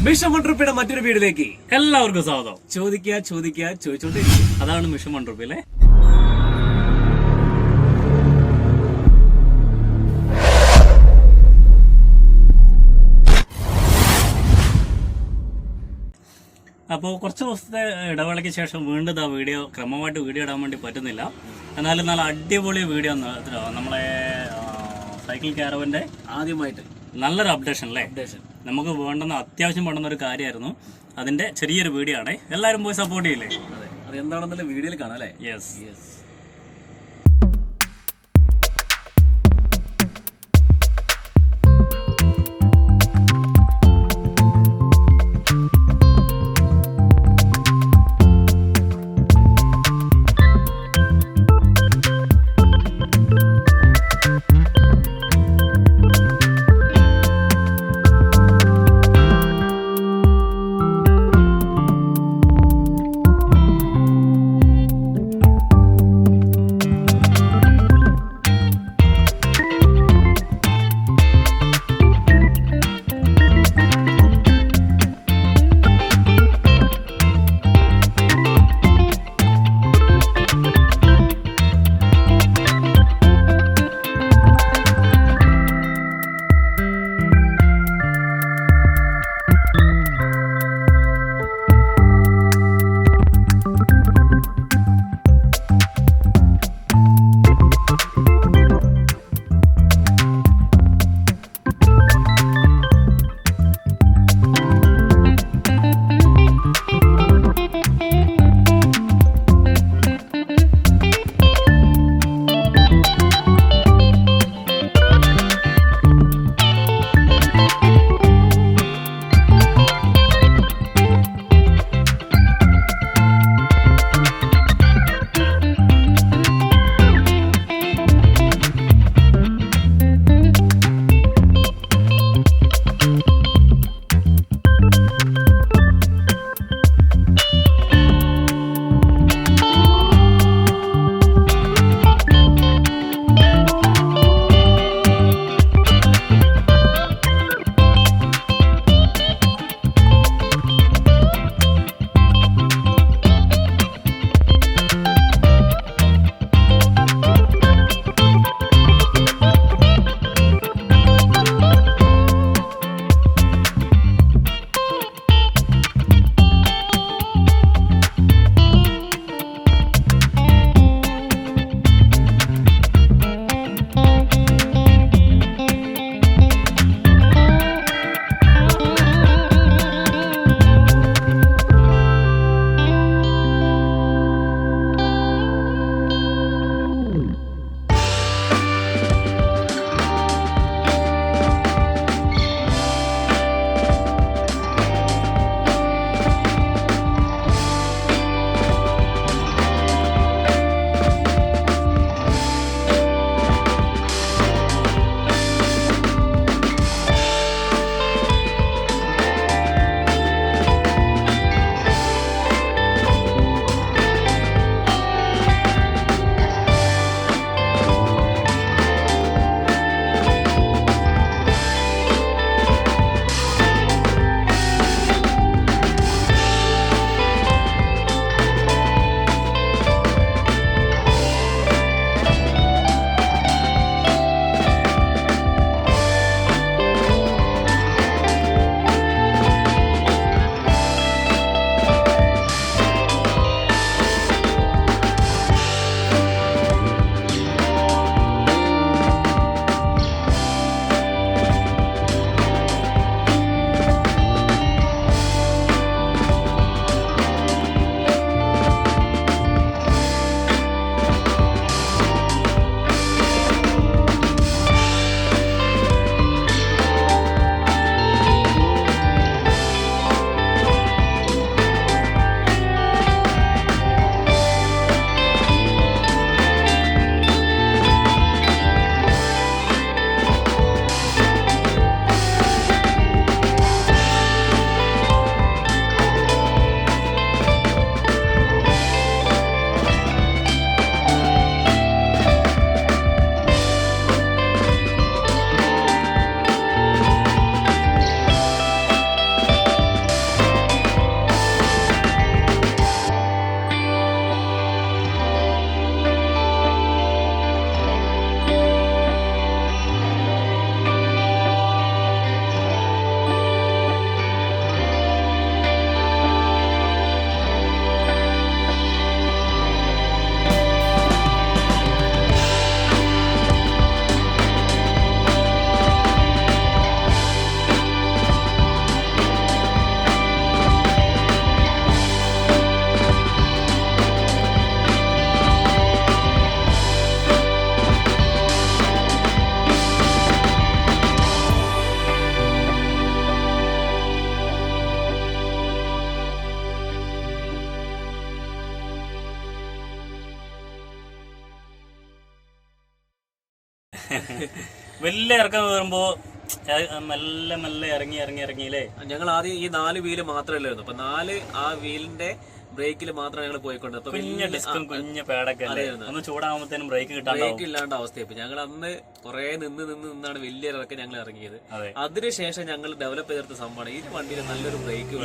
Mission 1 റുപ്പിയുടെ മറ്റൊരു വീഡിയോയിലേക്ക് എല്ലാവർക്കും സ്വാഗതം. ചോദിച്ചോണ്ടിരിക്കും. അതാണ് മിഷൻ 1 റുപ്പി അല്ലേ. അപ്പോൾ കുറച്ച് ദിവസത്തെ ഇടവേളയ്ക്ക് ശേഷം വീണ്ടും വീഡിയോ ക്രമമായിട്ട് വീഡിയോ ഇടാൻ വേണ്ടി പറ്റുന്നില്ല. എന്നാലും നല്ല അടിപൊളി വീഡിയോ നമ്മളെ സൈക്കിൾ കാരവന്റെ ആദ്യമായിട്ട് നല്ലൊരു അപ്ഡേഷൻ അല്ലേ. നമുക്ക് വേണ്ടുന്ന അത്യാവശ്യം വേണ്ടുന്ന ഒരു കാര്യമായിരുന്നു. അതിന്റെ ചെറിയൊരു വീഡിയോ ആണ്. എല്ലാവരും പോയി സപ്പോർട്ട് ചെയ്യില്ലേ. അതെ, അതെന്താണെന്നുള്ള വീഡിയോയിൽ കാണാം അല്ലേ. യെസ്. വലിയ ഇറക്കം കയറുമ്പോ മെല്ലെ മെല്ലെ ഇറങ്ങിയില്ലേ. ഞങ്ങൾ ആദ്യം ഈ 4 വീല് മാത്രമല്ലായിരുന്നു. അപ്പൊ 4 ആ വീലിന്റെ ബ്രേക്കിൽ മാത്രം ഞങ്ങൾ പോയിക്കൊണ്ട് കുഞ്ഞ ഡിസ്കും കുഞ്ഞ പേടൊക്കെ ഒന്ന് ചൂടാകുമ്പോഴത്തേനും ബ്രേക്ക് കിട്ടാൻ ബ്രേക്ക് ഇല്ലാണ്ട് അവസ്ഥയായി. ഞങ്ങൾ അന്ന് കുറെ നിന്നാണ് വലിയ ഇറക്കം ഞങ്ങൾ ഇറങ്ങിയത്. അതിനുശേഷം ഞങ്ങൾ ഡെവലപ്പ് ചെയ്തെടുത്ത സംഭവമാണ് ഈ വണ്ടിയിൽ നല്ലൊരു ബ്രേക്ക്.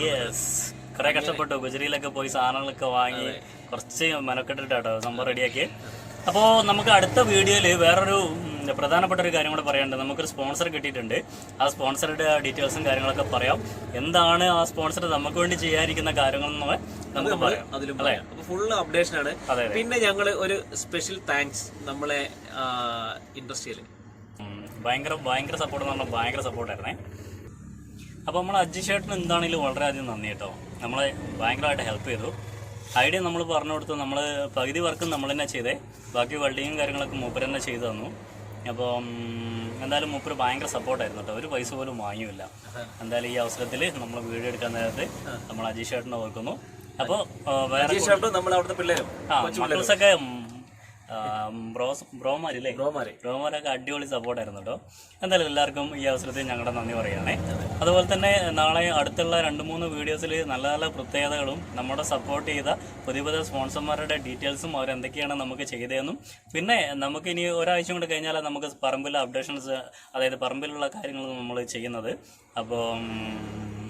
കുറെ കഷ്ടപ്പെട്ടു, ഗുജറിയിലൊക്കെ പോയി സാധനങ്ങളൊക്കെ വാങ്ങി കുറച്ച് മെനക്കെട്ടിട്ടോ സംഭവം റെഡിയാക്കി. അപ്പോൾ നമുക്ക് അടുത്ത വീഡിയോയിൽ വേറൊരു പ്രധാനപ്പെട്ട ഒരു കാര്യം കൂടെ പറയാനുണ്ട്. നമുക്കൊരു സ്പോൺസർ കിട്ടിയിട്ടുണ്ട്. ആ സ്പോൺസറുടെ ഡീറ്റെയിൽസും കാര്യങ്ങളൊക്കെ പറയാം. എന്താണ് ആ സ്പോൺസർ നമുക്ക് വേണ്ടി ചെയ്യാനിരിക്കുന്ന കാര്യങ്ങളെന്ന് നമുക്ക് പറയാം. അതെ, ഫുള്ള് അപ്ഡേഷൻ ആണ്. പിന്നെ ഞങ്ങൾ ഒരു സ്പെഷ്യൽ താങ്ക്സ് നമ്മളെ ഇൻഡസ്ട്രിയിൽ ഭയങ്കര സപ്പോർട്ട് എന്ന് പറഞ്ഞാൽ ഭയങ്കര സപ്പോർട്ടായിരുന്നേ. അപ്പോൾ നമ്മൾ അജിഷേട്ടന് എന്താണെങ്കിലും വളരെയധികം നന്ദി കേട്ടോ. നമ്മളെ ഭയങ്കരമായിട്ട് ഹെൽപ്പ് ചെയ്തു. ഐഡിയ നമ്മൾ പറഞ്ഞു കൊടുത്തു. നമ്മൾ പകുതി വർക്കും നമ്മൾ തന്നെ ചെയ്തേ, ബാക്കി വെൽഡിങ്ങും കാര്യങ്ങളൊക്കെ മൂപ്പർ തന്നെ ചെയ്തു തന്നു. അപ്പം എന്തായാലും മൂപ്പർ ഭയങ്കര സപ്പോർട്ടായിരുന്നു കേട്ടോ. ഒരു പൈസ പോലും വാങ്ങിയില്ല. എന്തായാലും ഈ അവസരത്തിൽ നമ്മൾ വീഡിയോ എടുക്കാൻ നേരത്ത് നമ്മൾ അജീഷേട്ടനെ ഓർക്കുന്നു. അപ്പോൾ വേറെ മക്കൾസൊക്കെ ബ്രോമാരൊക്കെ അടിപൊളി സപ്പോർട്ടായിരുന്നു കേട്ടോ. എന്തായാലും എല്ലാവർക്കും ഈ അവസരത്തിൽ ഞങ്ങളുടെ നന്ദി പറയുകയാണേ. അതുപോലെ തന്നെ നാളെ അടുത്തുള്ള 2-3 വീഡിയോസിൽ നല്ല നല്ല പ്രത്യേകതകളും നമ്മുടെ സപ്പോർട്ട് ചെയ്ത പുതിയ സ്പോൺസർമാരുടെ ഡീറ്റെയിൽസും അവരെന്തൊക്കെയാണ് നമുക്ക് ചെയ്തതെന്നും, പിന്നെ നമുക്ക് ഇനി ഒരാഴ്ച കൊണ്ട് കഴിഞ്ഞാൽ നമുക്ക് പറമ്പിലെ അപ്ഡേഷൻസ്, അതായത് പറമ്പിലുള്ള കാര്യങ്ങൾ നമ്മൾ ചെയ്യുന്നത്. അപ്പോൾ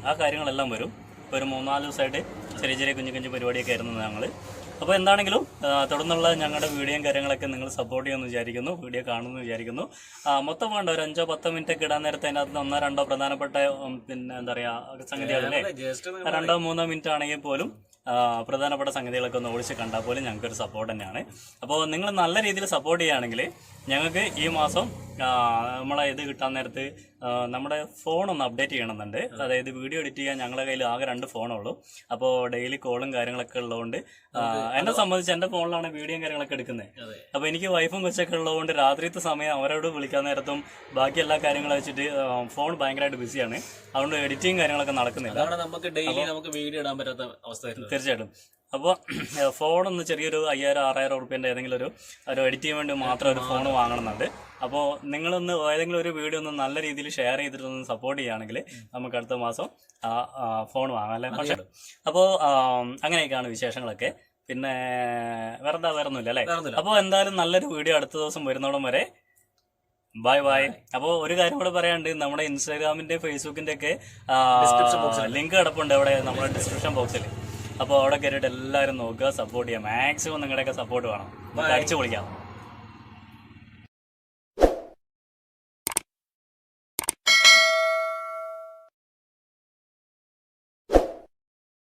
ആ കാര്യങ്ങളെല്ലാം വരും. ഇപ്പോൾ ഒരു 3-4 ദിവസമായിട്ട് ചെറിയ കുഞ്ഞു പരിപാടിയൊക്കെ ആയിരുന്നു ഞങ്ങൾ. അപ്പോൾ എന്താണെങ്കിലും തുടർന്നുള്ള ഞങ്ങളുടെ വീഡിയോയും കാര്യങ്ങളൊക്കെ നിങ്ങൾ സപ്പോർട്ട് ചെയ്യുമെന്ന് വിചാരിക്കുന്നു, വീഡിയോ കാണുമെന്ന് വിചാരിക്കുന്നു. മൊത്തം വേണ്ട ഒരു 5-10 മിനിറ്റൊക്കെ ഇടാൻ നേരത്തെ അതിനകത്ത് 1-2 പ്രധാനപ്പെട്ട പിന്നെ എന്താ പറയുക സംഗതികളല്ലേ, 2-3 മിനിറ്റ് ആണെങ്കിൽ പോലും പ്രധാനപ്പെട്ട സംഗതികളൊക്കെ ഒന്ന് ഓടിച്ച് കണ്ടാൽ പോലും ഞങ്ങൾക്കൊരു സപ്പോർട്ട് തന്നെയാണ്. അപ്പോൾ നിങ്ങൾ നല്ല രീതിയിൽ സപ്പോർട്ട് ചെയ്യുകയാണെങ്കിൽ ഞങ്ങൾക്ക് ഈ മാസം നമ്മളെ ഇത് കിട്ടാൻ നേരത്ത് നമ്മുടെ ഫോണൊന്ന് അപ്ഡേറ്റ് ചെയ്യണമെന്നുണ്ട്. അതായത് വീഡിയോ എഡിറ്റ് ചെയ്യാൻ ഞങ്ങളുടെ കയ്യിൽ ആകെ 2 ഫോണുള്ളൂ. അപ്പോൾ ഡെയിലി കോളും കാര്യങ്ങളൊക്കെ ഉള്ളതുകൊണ്ട് എന്നെ സംബന്ധിച്ച് എൻ്റെ ഫോണിലാണ് വീഡിയോയും കാര്യങ്ങളൊക്കെ എടുക്കുന്നത്. അപ്പോൾ എനിക്ക് വൈഫും കൊച്ചൊക്കെ ഉള്ളതുകൊണ്ട് രാത്രിയത്തെ സമയം അവരോട് വിളിക്കാൻ നേരത്തും ബാക്കി എല്ലാ കാര്യങ്ങളും വെച്ചിട്ട് ഫോൺ ഭയങ്കരമായിട്ട് ബിസിയാണ്. അതുകൊണ്ട് എഡിറ്റിങ് കാര്യങ്ങളൊക്കെ നടക്കുന്നില്ല. നമുക്ക് ഡെയിലി നമുക്ക് വീഡിയോ ഇടാൻ പറ്റാത്ത അവസ്ഥ. തീർച്ചയായിട്ടും. അപ്പോൾ ഫോണൊന്ന് ചെറിയൊരു 5000-6000 റുപ്യേൻ്റെ ഏതെങ്കിലും ഒരു എഡിറ്റ് ചെയ്യാൻ വേണ്ടി മാത്രം ഒരു ഫോൺ വാങ്ങണമെന്നുണ്ട്. അപ്പോൾ നിങ്ങളൊന്ന് ഏതെങ്കിലും ഒരു വീഡിയോ ഒന്ന് നല്ല രീതിയിൽ ഷെയർ ചെയ്തിട്ടൊന്ന് സപ്പോർട്ട് ചെയ്യുകയാണെങ്കിൽ നമുക്ക് അടുത്ത മാസം ഫോൺ വാങ്ങാം അല്ലേ. പക്ഷേ അപ്പോൾ അങ്ങനെയൊക്കെയാണ് വിശേഷങ്ങളൊക്കെ. പിന്നെ വേറെ ഒന്നുമില്ല അല്ലേ. അപ്പോൾ എന്തായാലും നല്ലൊരു വീഡിയോ അടുത്ത ദിവസം വരുന്നോളം വരെ ബൈ. അപ്പോൾ ഒരു കാര്യം കൂടെ പറയാനുണ്ട്. നമ്മുടെ ഇൻസ്റ്റാഗ്രാമിന്റെ ഫേസ്ബുക്കിന്റെ ഒക്കെ ലിങ്ക് കിടപ്പുണ്ട് അവിടെ നമ്മുടെ ഡിസ്ക്രിപ്ഷൻ ബോക്സിൽ. അപ്പോൾ അവിടെ കയറിയിട്ട് എല്ലാവരും നോക്കുക, സപ്പോർട്ട് ചെയ്യാം. മാക്സിമം നിങ്ങളുടെയൊക്കെ സപ്പോർട്ട് വേണം. നമുക്ക് അടിച്ചു പൊളിക്കാം.